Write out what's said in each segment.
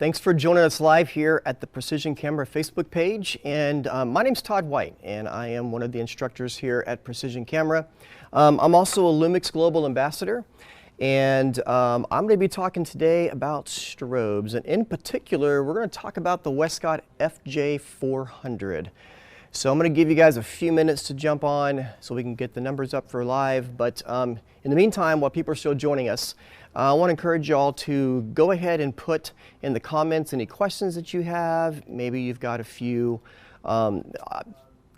Thanks for joining us live here at the Precision Camera Facebook page. And my name's Todd White, and I am one of the instructors here at Precision Camera. I'm also a Lumix Global Ambassador, and I'm going to be talking today about strobes. And in particular, we're going to talk about the Westcott FJ-400. So I'm going to give you guys a few minutes to jump on so we can get the numbers up for live. But in the meantime, while people are still joining us, I want to encourage you all to go ahead and put in the comments any questions that you have. Maybe you've got a few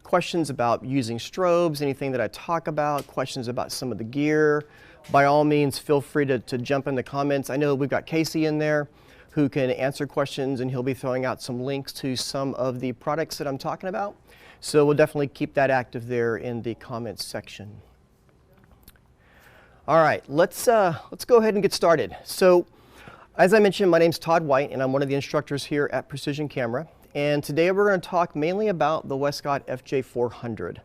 questions about using strobes, anything that I talk about, questions about some of the gear. By all means, feel free to jump in the comments. I know we've got Casey in there who can answer questions, and he'll be throwing out some links to some of the products that I'm talking about. So we'll definitely keep that active there in the comments section. All right, let's go ahead and get started. So, as I mentioned, my name's Todd White, and I'm one of the instructors here at Precision Camera. And today we're going to talk mainly about the Westcott FJ-400.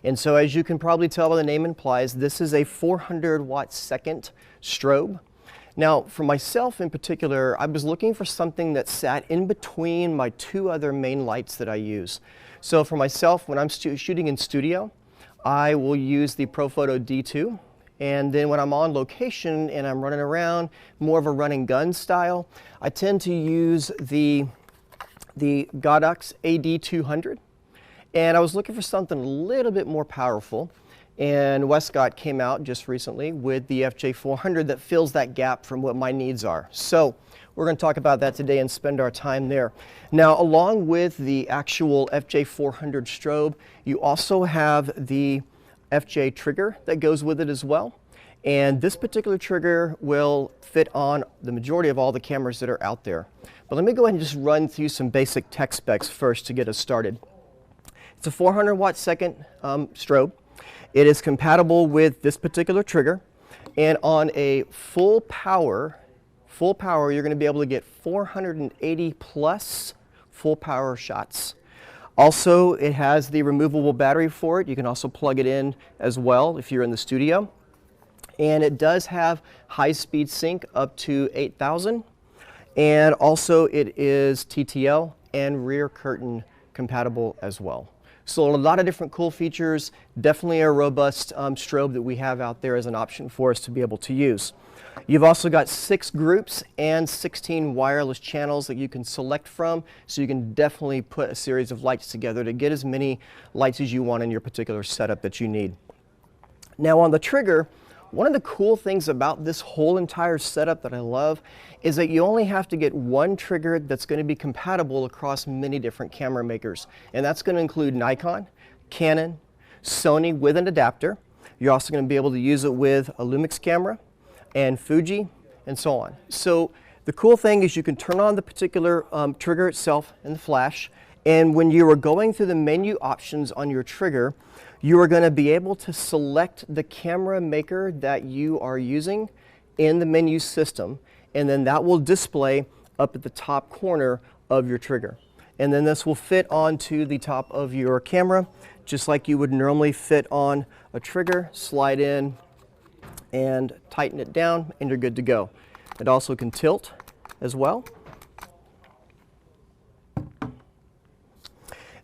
And so, as you can probably tell by the name implies, this is a 400 watt second strobe. Now, for myself in particular, I was looking for something that sat in between my two other main lights that I use. So for myself, when I'm shooting in studio, I will use the ProPhoto D2. And then when I'm on location and I'm running around, more of a run and gun style, I tend to use the Godox AD200. And I was looking for something a little bit more powerful. And Westcott came out just recently with the FJ-400 that fills that gap from what my needs are. So we're going to talk about that today and spend our time there. Now, along with the actual FJ-400 strobe, you also have the FJ trigger that goes with it as well. And this particular trigger will fit on the majority of all the cameras that are out there. But let me go ahead and just run through some basic tech specs first to get us started. It's a 400 watt second strobe. It is compatible with this particular trigger. And on a full power, you're going to be able to get 480 plus full power shots. Also, it has the removable battery for it. You can also plug it in as well if you're in the studio. And it does have high-speed sync up to 8,000. And also, it is TTL and rear curtain compatible as well. So a lot of different cool features. Definitely a robust strobe that we have out there as an option for us to be able to use. You've also got 6 groups and 16 wireless channels that you can select from, so you can definitely put a series of lights together to get as many lights as you want in your particular setup that you need. Now on the trigger, one of the cool things about this whole entire setup that I love is that you only have to get one trigger that's going to be compatible across many different camera makers. And that's going to include Nikon, Canon, Sony with an adapter. You're also going to be able to use it with a Lumix camera, and Fuji, and so on. So the cool thing is you can turn on the particular trigger itself and the flash, and when you are going through the menu options on your trigger, you are going to be able to select the camera maker that you are using in the menu system, and then that will display up at the top corner of your trigger. And then this will fit onto the top of your camera, just like you would normally fit on a trigger, slide in, and tighten it down, and you're good to go. It also can tilt as well.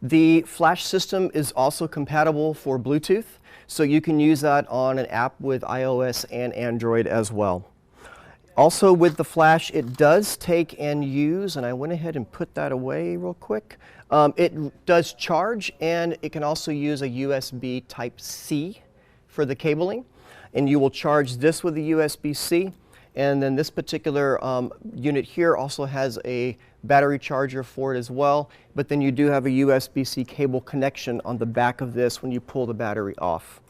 The flash system is also compatible for Bluetooth, so you can use that on an app with iOS and Android as well. Also with the flash, it does take and use, and I went ahead and put that away real quick. It does charge, and it can also use a USB Type-C for the cabling. And you will charge this with a USB-C, and then this particular unit here also has a battery charger for it as well, but then you do have a USB-C cable connection on the back of this when you pull the battery off.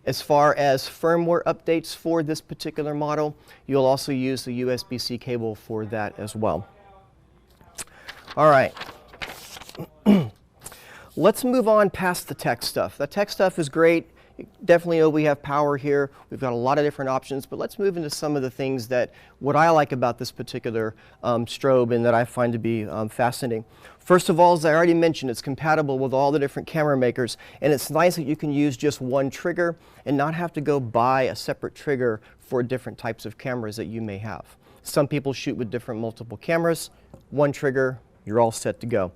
As far as firmware updates for this particular model, you'll also use the USB-C cable for that as well. All right. Let's move on past the tech stuff. The tech stuff is great. Definitely know we have power here. We've got a lot of different options, but let's move into some of the things that what I like about this particular strobe and that I find to be fascinating. First of all, as I already mentioned, it's compatible with all the different camera makers, and it's nice that you can use just one trigger and not have to go buy a separate trigger for different types of cameras that you may have. Some people shoot with different multiple cameras. one trigger, you're all set to go.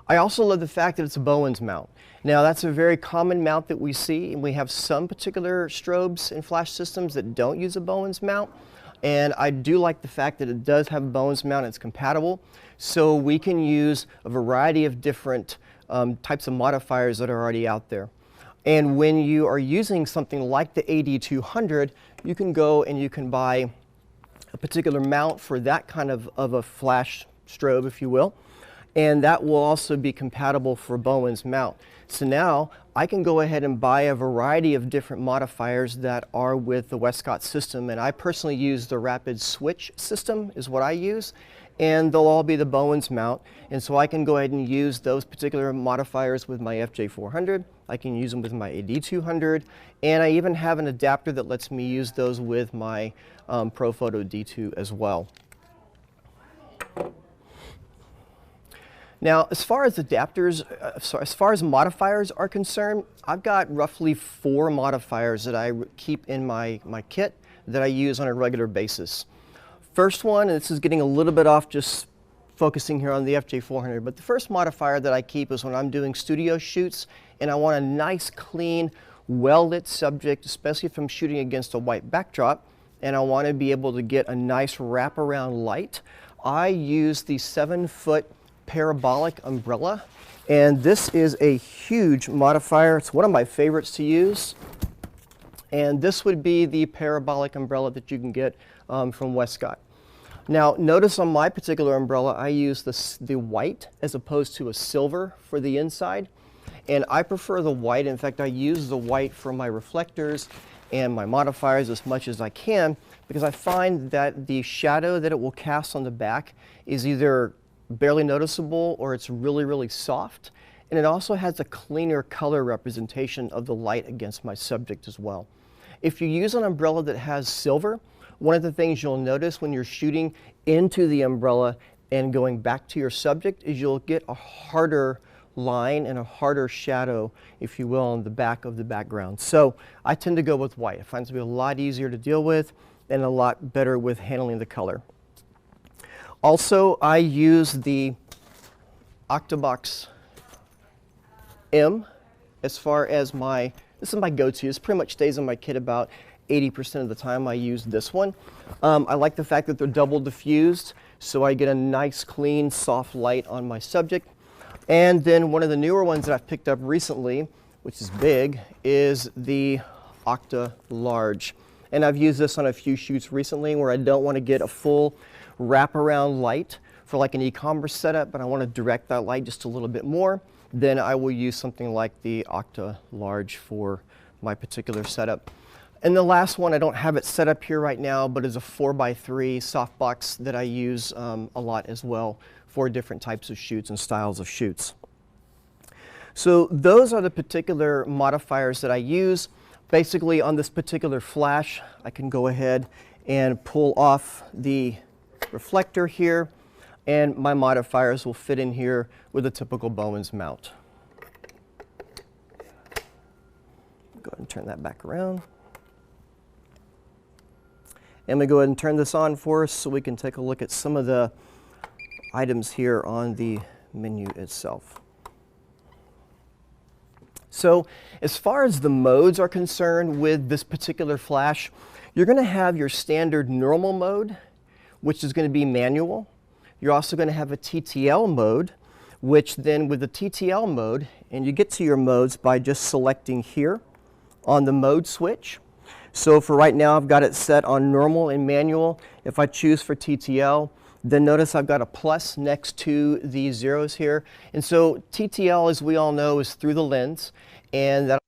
I also love the fact that it's a Bowens mount. Now that's a very common mount that we see, and we have some particular strobes and flash systems that don't use a Bowens mount. And I do like the fact that it does have a Bowens mount, it's compatible. So we can use a variety of different types of modifiers that are already out there. And when you are using something like the AD200, you can go and you can buy a particular mount for that kind of a flash strobe, if you will. And that will also be compatible for Bowens mount. So now I can go ahead and buy a variety of different modifiers that are with the Westcott system. And I personally use the rapid switch system is what I use. And they'll all be the Bowens mount. And so I can go ahead and use those particular modifiers with my FJ-400. I can use them with my AD200. And I even have an adapter that lets me use those with my ProPhoto D2 as well. Now, as far as adapters, as far as modifiers are concerned, I've got roughly 4 modifiers that I keep in my kit that I use on a regular basis. First one, and this is getting a little bit off just focusing here on the FJ-400, but the first modifier that I keep is when I'm doing studio shoots and I want a nice, clean, well-lit subject, especially if I'm shooting against a white backdrop, and I want to be able to get a nice wraparound light. I use the 7-foot parabolic umbrella, and this is a huge modifier. It's one of my favorites to use, and this would be the parabolic umbrella that you can get from Westcott. Now notice on my particular umbrella I use the white as opposed to a silver for the inside, and I prefer the white. In fact, I use the white for my reflectors and my modifiers as much as I can, because I find that the shadow that it will cast on the back is either barely noticeable or it's really, really soft. And it also has a cleaner color representation of the light against my subject as well. If you use an umbrella that has silver, one of the things you'll notice when you're shooting into the umbrella and going back to your subject is you'll get a harder line and a harder shadow, if you will, on the back of the background. So I tend to go with white. It finds it to be a lot easier to deal with and a lot better with handling the color. Also, I use the Octabox M as far as this is my go-to. This pretty much stays in my kit about 80% of the time. I use this one. I like the fact that they're double diffused, so I get a nice, clean, soft light on my subject. And then one of the newer ones that I've picked up recently, which is big, is the Octa Large. And I've used this on a few shoots recently where I don't want to get a full wraparound light for like an e-commerce setup, but I want to direct that light just a little bit more. Then I will use something like the Octa Large for my particular setup. And the last one, I don't have it set up here right now, but is a 4x3 softbox that I use a lot as well for different types of shoots and styles of shoots. So those are the particular modifiers that I use. Basically on this particular flash, I can go ahead and pull off the reflector here, and my modifiers will fit in here with a typical Bowens mount. Go ahead and turn that back around. And we go ahead and turn this on for us so we can take a look at some of the items here on the menu itself. So as far as the modes are concerned with this particular flash, you're going to have your standard normal mode, which is going to be manual. You're also going to have a TTL mode, which then with the TTL mode, and you get to your modes by just selecting here on the mode switch. So for right now, I've got it set on normal and manual. If I choose for TTL, then notice I've got a plus next to the zeros here. And so TTL, as we all know, is through the lens, and that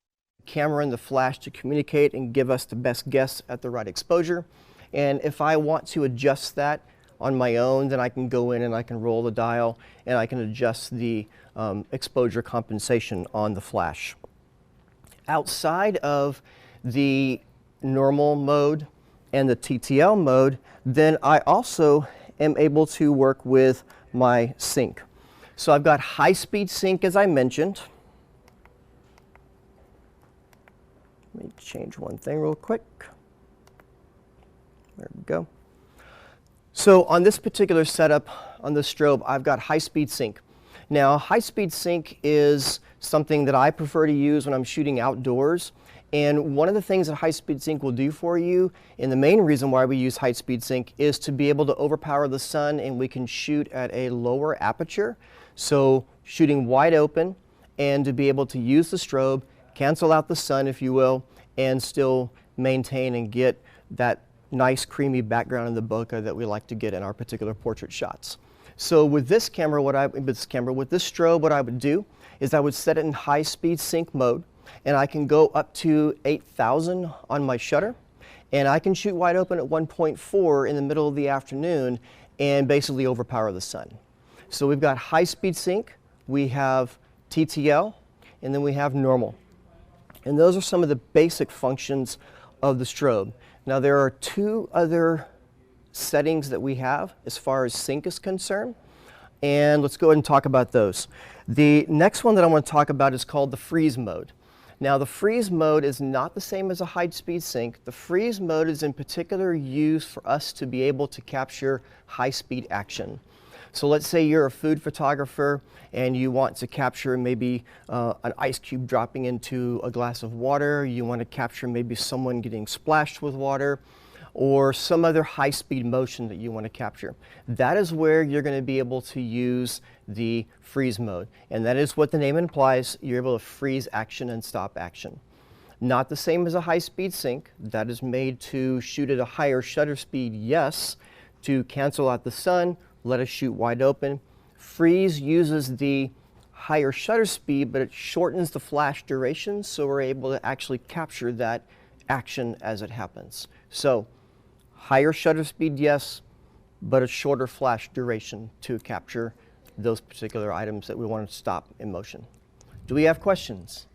camera and the flash to communicate and give us the best guess at the right exposure. And if I want to adjust that on my own, then I can go in and I can roll the dial and I can adjust the exposure compensation on the flash. Outside of the normal mode and the TTL mode, then I also am able to work with my sync. So I've got high-speed sync, as I mentioned. Let me change one thing real quick. There we go. So on this particular setup, on this strobe, I've got high-speed sync. Now, high-speed sync is something that I prefer to use when I'm shooting outdoors. And one of the things that high-speed sync will do for you, and the main reason why we use high-speed sync, is to be able to overpower the sun, and we can shoot at a lower aperture. So shooting wide open, and to be able to use the strobe, cancel out the sun, if you will, and still maintain and get that nice creamy background in the bokeh that we like to get in our particular portrait shots. So with this camera, with this strobe, what I would do is I would set it in high-speed sync mode, and I can go up to 8,000 on my shutter, and I can shoot wide open at 1.4 in the middle of the afternoon and basically overpower the sun. So we've got high-speed sync, we have TTL, and then we have normal. And those are some of the basic functions of the strobe. Now there are two other settings that we have as far as sync is concerned, and let's go ahead and talk about those. The next one that I want to talk about is called the freeze mode. Now the freeze mode is not the same as a high-speed sync. The freeze mode is in particular used for us to be able to capture high-speed action. So let's say you're a food photographer and you want to capture maybe an ice cube dropping into a glass of water. You want to capture maybe someone getting splashed with water, or some other high-speed motion that you want to capture. That is where you're going to be able to use the freeze mode. And that is what the name implies. You're able to freeze action and stop action. Not the same as a high-speed sync. That is made to shoot at a higher shutter speed, yes, to cancel out the sun, let us shoot wide open. Freeze uses the higher shutter speed, but it shortens the flash duration, so we're able to actually capture that action as it happens. So higher shutter speed, yes, but a shorter flash duration to capture those particular items that we want to stop in motion. Do we have questions?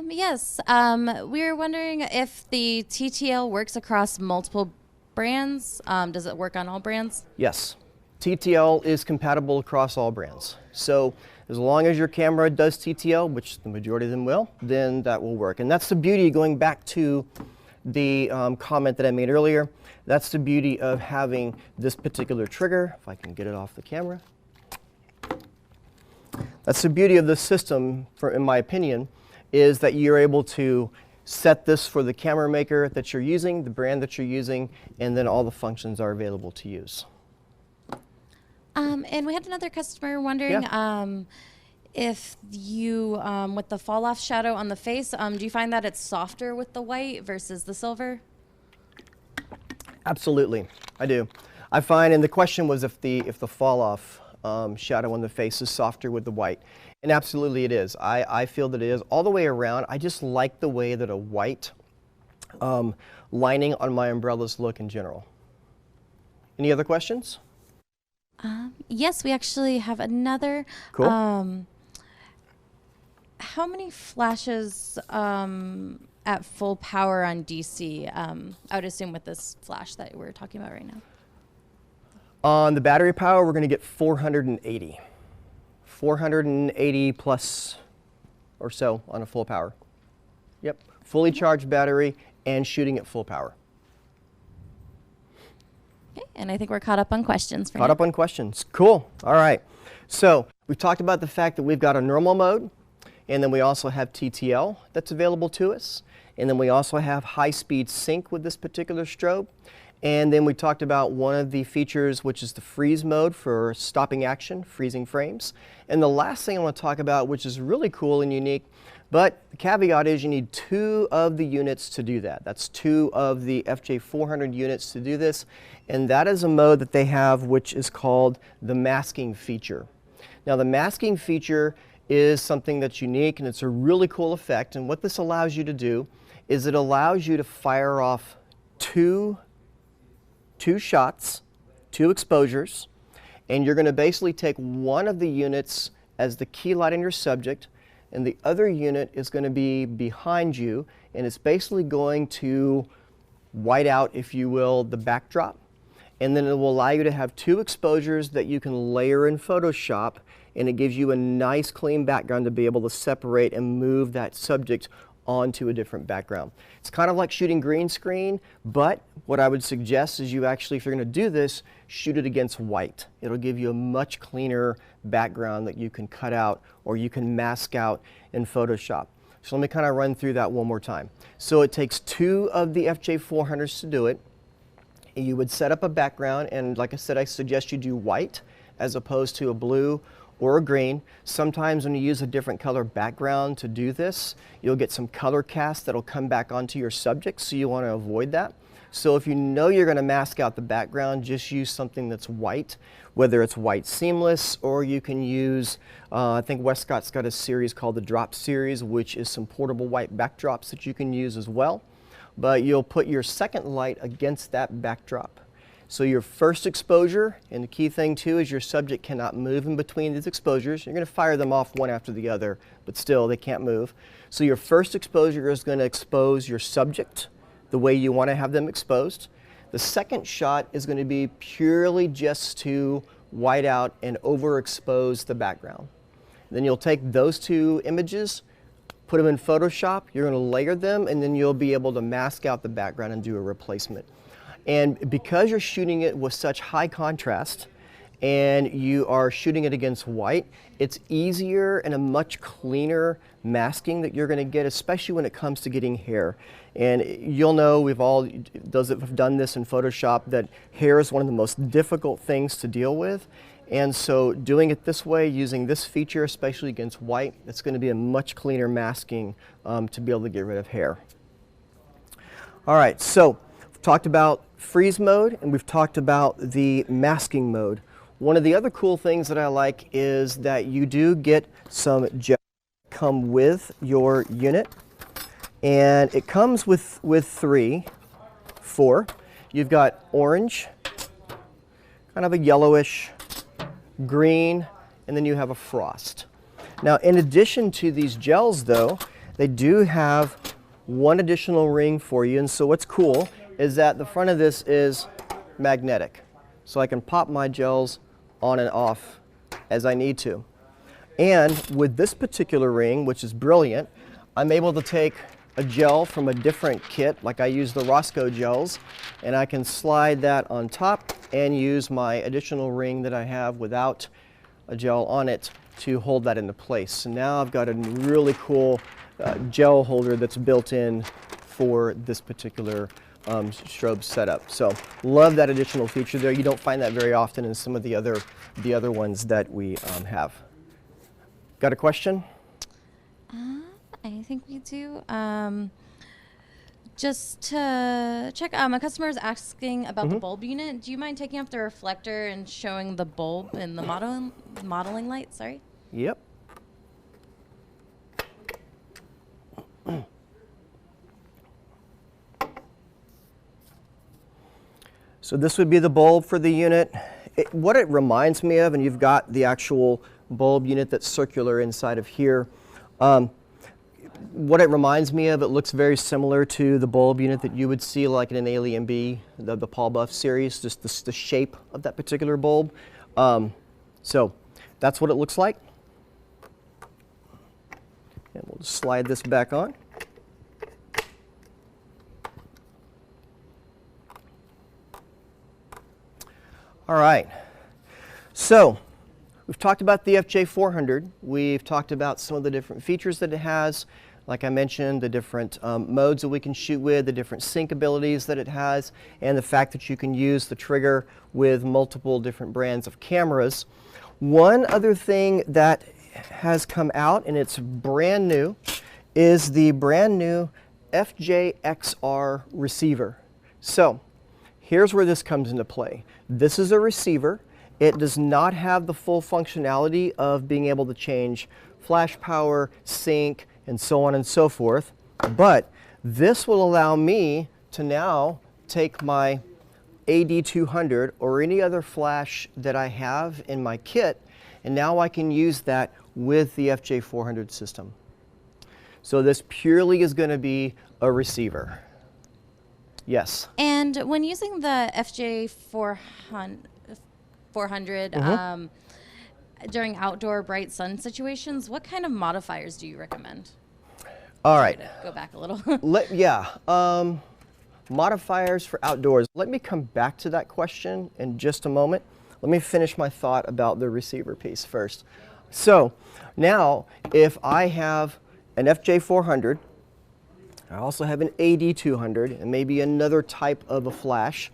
Yes. We were wondering if the TTL works across multiple brands. Does it work on all brands? Yes. TTL is compatible across all brands. So as long as your camera does TTL, which the majority of them will, then that will work. And that's the beauty, going back to the comment that I made earlier, that's the beauty of having this particular trigger. If I can get it off the camera. That's the beauty of this system, in my opinion, is that you're able to set this for the camera maker that you're using, the brand that you're using, and then all the functions are available to use. And we had another customer wondering if you, with the fall off shadow on the face, do you find that it's softer with the white versus the silver? Absolutely, I do. I find, and the question was if the fall off shadow on the face is softer with the white. And absolutely it is. I feel that it is all the way around. I just like the way that a white lining on my umbrellas look in general. Any other questions? Yes, we actually have another. Cool. How many flashes at full power on DC? I would assume with this flash that we're talking about right now. On the battery power, we're going to get 480. 480 plus or so on a full power. Yep, fully charged battery and shooting at full power. Okay, and I think we're caught up on questions. Caught up on questions. Cool. All right. So we've talked about the fact that we've got a normal mode, and then we also have TTL that's available to us, and then we also have high-speed sync with this particular strobe. And then we talked about one of the features, which is the freeze mode for stopping action, freezing frames. And the last thing I want to talk about, which is really cool and unique, but the caveat is you need 2 of the units to do that. That's 2 of the FJ-400 units to do this. And that is a mode that they have, which is called the masking feature. Now the masking feature is something that's unique, and it's a really cool effect. And what this allows you to do is it allows you to fire off two shots, 2 exposures, and you're going to basically take one of the units as the key light in your subject, and the other unit is going to be behind you, and it's basically going to white out, if you will, the backdrop. And then it will allow you to have 2 exposures that you can layer in Photoshop, and it gives you a nice clean background to be able to separate and move that subject onto a different background. It's kind of like shooting green screen, but what I would suggest is you actually, if you're going to do this, shoot it against white. It'll give you a much cleaner background that you can cut out or you can mask out in Photoshop. So let me kind of run through that one more time. So it takes 2 of the FJ-400s to do it. You would set up a background, and like I said, I suggest you do white as opposed to a blue or a green. Sometimes when you use a different color background to do this, you'll get some color cast that'll come back onto your subject, so you want to avoid that. So if you know you're going to mask out the background, just use something that's white, whether it's white seamless, or you can use, I think Westcott's got a series called the Drop Series, which is some portable white backdrops that you can use as well. But you'll put your second light against that backdrop. So your first exposure, and the key thing too is your subject cannot move in between these exposures. You're going to fire them off one after the other, but still they can't move. So your first exposure is going to expose your subject the way you want to have them exposed. The second shot is going to be purely just to white out and overexpose the background. Then you'll take those 2 images, put them in Photoshop, you're going to layer them, and then you'll be able to mask out the background and do a replacement. And because you're shooting it with such high contrast and you are shooting it against white, it's easier and a much cleaner masking that you're going to get, especially when it comes to getting hair. And you'll know, we've all, those that have done this in Photoshop, that hair is one of the most difficult things to deal with. And so doing it this way, using this feature, especially against white, it's going to be a much cleaner masking to be able to get rid of hair. All right, so we've talked about freeze mode and we've talked about the masking mode. One of the other cool things that I like is that you do get some gel come with your unit, and it comes with 4. You've got orange, kind of a yellowish, green, and then you have a frost. Now, in addition to these gels though, they do have one additional ring for you, and so what's cool is that the front of this is magnetic. So I can pop my gels on and off as I need to. And with this particular ring, which is brilliant, I'm able to take a gel from a different kit, like I use the Roscoe gels, and I can slide that on top and use my additional ring that I have without a gel on it to hold that into place. So now I've got a really cool gel holder that's built in for this particular strobe setup. So love that additional feature there. You don't find that very often in some of the other ones that we have. Got a question? I think we do. Just to check, a customer is asking about the bulb unit. Do you mind taking off the reflector and showing the bulb in the modeling light? Sorry. Yep. So this would be the bulb for the unit. What it reminds me of, and you've got the actual bulb unit that's circular inside of here. What it reminds me of, it looks very similar to the bulb unit that you would see like in an Alien B, the Paul Buff series, just the shape of that particular bulb. So that's what it looks like. And we'll just slide this back on. All right, so we've talked about the FJ-400. We've talked about some of the different features that it has. Like I mentioned, the different modes that we can shoot with, the different sync abilities that it has, and the fact that you can use the trigger with multiple different brands of cameras. One other thing that has come out, and it's brand new, is the brand new FJ-XR receiver. So here's where this comes into play. This is a receiver. It does not have the full functionality of being able to change flash power, sync, and so on and so forth. But this will allow me to now take my AD200 or any other flash that I have in my kit, and now I can use that with the FJ-400 system. So this purely is going to be a receiver. Yes. And when using the FJ-400 during outdoor bright sun situations, what kind of modifiers do you recommend? All right. Go back a little. Modifiers for outdoors. Let me come back to that question in just a moment. Let me finish my thought about the receiver piece first. So now, if I have an FJ-400, I also have an AD-200, and maybe another type of a flash.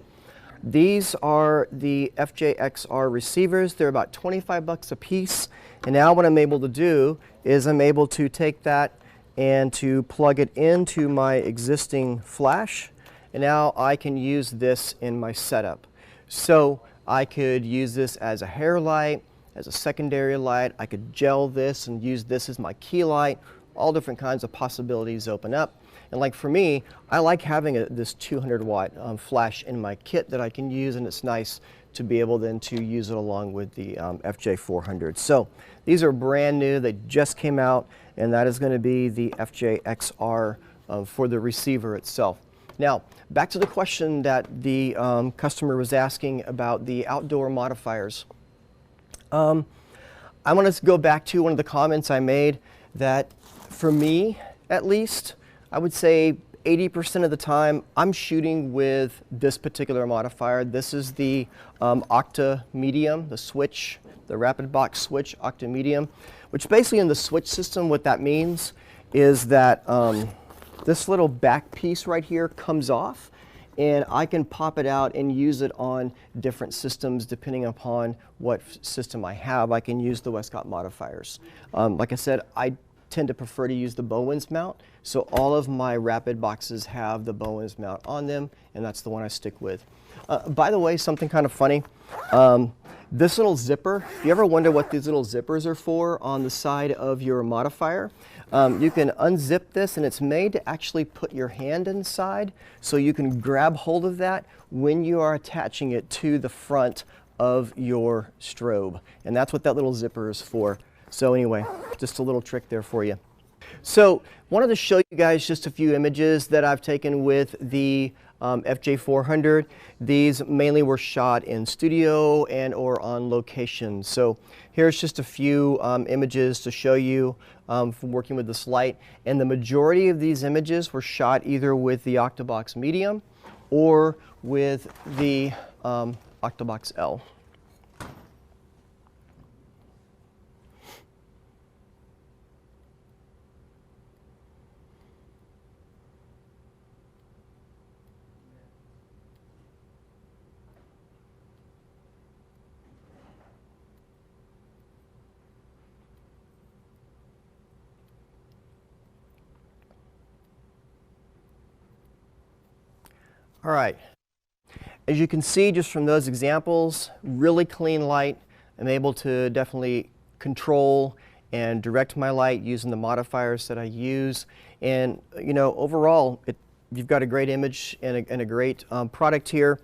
These are the FJ-XR receivers. They're about 25 bucks a piece. And now what I'm able to do is I'm able to take that and to plug it into my existing flash. And now I can use this in my setup. So I could use this as a hair light, as a secondary light. I could gel this and use this as my key light. All different kinds of possibilities open up. And like for me, I like having this 200 watt flash in my kit that I can use, and it's nice to be able then to use it along with the FJ-400. So these are brand new, they just came out, and that is going to be the FJ-XR for the receiver itself. Now, back to the question that the customer was asking about the outdoor modifiers. I want to go back to one of the comments I made that for me, at least, I would say 80% of the time I'm shooting with this particular modifier. This is the Octa Medium, the switch, the rapid box switch Octa Medium, which basically in the switch system what that means is that this little back piece right here comes off, and I can pop it out and use it on different systems depending upon what system I have. I can use the Westcott modifiers. Like I said, I tend to prefer to use the Bowens mount, so all of my rapid boxes have the Bowens mount on them, and that's the one I stick with. By the way, something kind of funny, this little zipper, if you ever wonder what these little zippers are for on the side of your modifier, you can unzip this, and it's made to actually put your hand inside, so you can grab hold of that when you are attaching it to the front of your strobe, and that's what that little zipper is for. So anyway, just a little trick there for you. So wanted to show you guys just a few images that I've taken with the FJ-400. These mainly were shot in studio and or on location. So here's just a few images to show you from working with this light. And the majority of these images were shot either with the Octabox Medium or with the Octabox L. All right, as you can see just from those examples, really clean light. I'm able to definitely control and direct my light using the modifiers that I use. And you know, overall, you've got a great image and a great product here.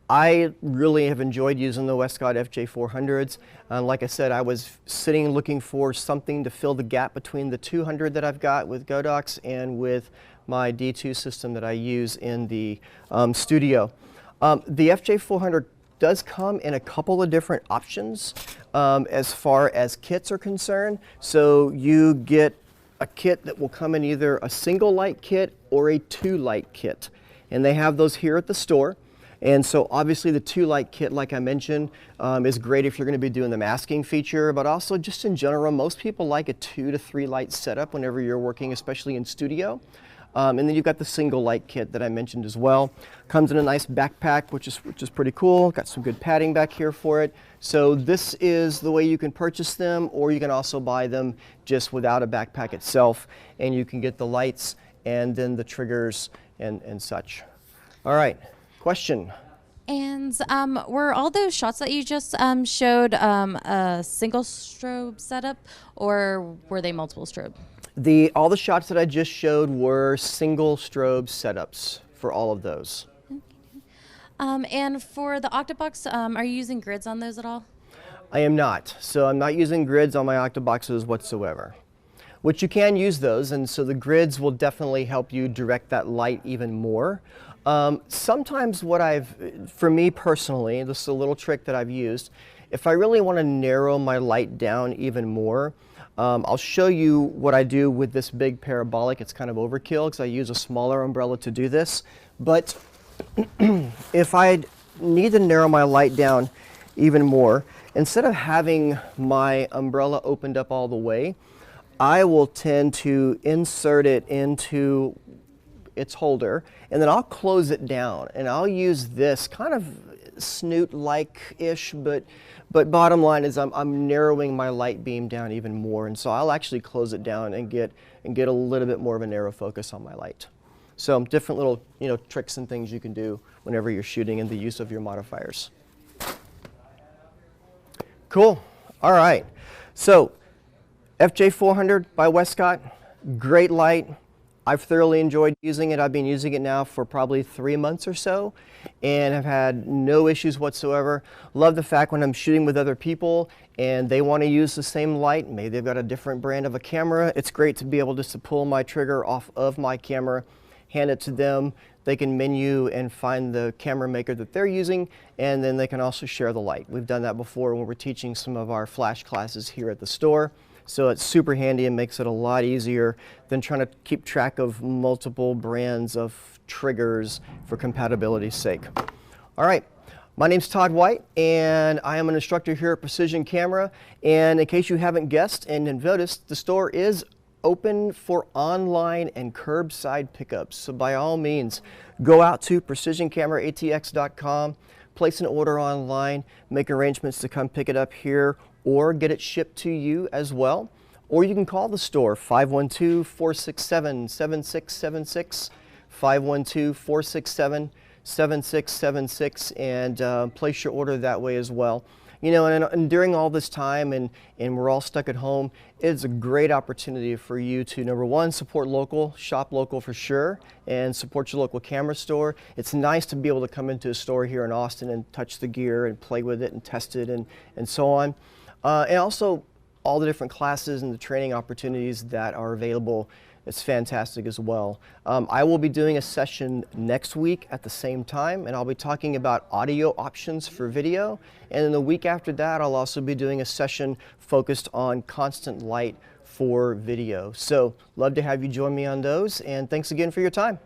I really have enjoyed using the Westcott FJ-400s. Like I said, I was sitting looking for something to fill the gap between the 200 that I've got with Godox and with my D2 system that I use in the studio. The FJ-400 does come in a couple of different options as far as kits are concerned. So you get a kit that will come in either a single light kit or a 2 light kit. And they have those here at the store. And so obviously the 2 light kit, like I mentioned, is great if you're going to be doing the masking feature, but also just in general, most people like a 2 to 3 light setup whenever you're working, especially in studio. And then you've got the single light kit that I mentioned as well. Comes in a nice backpack, which is pretty cool. Got some good padding back here for it. So this is the way you can purchase them, or you can also buy them just without a backpack itself, and you can get the lights and then the triggers and such. All right. Question. And were all those shots that you just showed a single strobe setup, or were they multiple strobe? All the shots that I just showed were single strobe setups for all of those. And for the Octabox, are you using grids on those at all? I am not. So I'm not using grids on my Octaboxes whatsoever. Which you can use those, and so the grids will definitely help you direct that light even more. Sometimes for me personally, this is a little trick that I've used, if I really want to narrow my light down even more, I'll show you what I do with this big parabolic. It's kind of overkill because I use a smaller umbrella to do this. But if I need to narrow my light down even more, instead of having my umbrella opened up all the way, I will tend to insert it into its holder, and then I'll close it down, and I'll use this kind of snoot-like-ish, but bottom line is I'm narrowing my light beam down even more, and so I'll actually close it down and get a little bit more of a narrow focus on my light. So different little tricks and things you can do whenever you're shooting and the use of your modifiers. Cool. All right. So FJ-400 by Westcott, great light. I've thoroughly enjoyed using it. I've been using it now for probably 3 months or so and have had no issues whatsoever. Love the fact when I'm shooting with other people and they want to use the same light, maybe they've got a different brand of a camera, it's great to be able just to pull my trigger off of my camera, hand it to them, they can menu and find the camera maker that they're using, and then they can also share the light. We've done that before when we're teaching some of our flash classes here at the store. So it's super handy and makes it a lot easier than trying to keep track of multiple brands of triggers for compatibility's sake. All right, my name's Todd White, and I am an instructor here at Precision Camera. And in case you haven't guessed and noticed, the store is open for online and curbside pickups. So by all means, go out to precisioncameraatx.com, place an order online, make arrangements to come pick it up here, or get it shipped to you as well. Or you can call the store, 512-467-7676, 512-467-7676, and place your order that way as well. And during all this time and we're all stuck at home, it's a great opportunity for you to, number one, support local, shop local for sure, and support your local camera store. It's nice to be able to come into a store here in Austin and touch the gear and play with it and test it and so on. And also all the different classes and the training opportunities that are available. It's fantastic as well. I will be doing a session next week at the same time, and I'll be talking about audio options for video. And then the week after that, I'll also be doing a session focused on constant light for video. So love to have you join me on those, and thanks again for your time.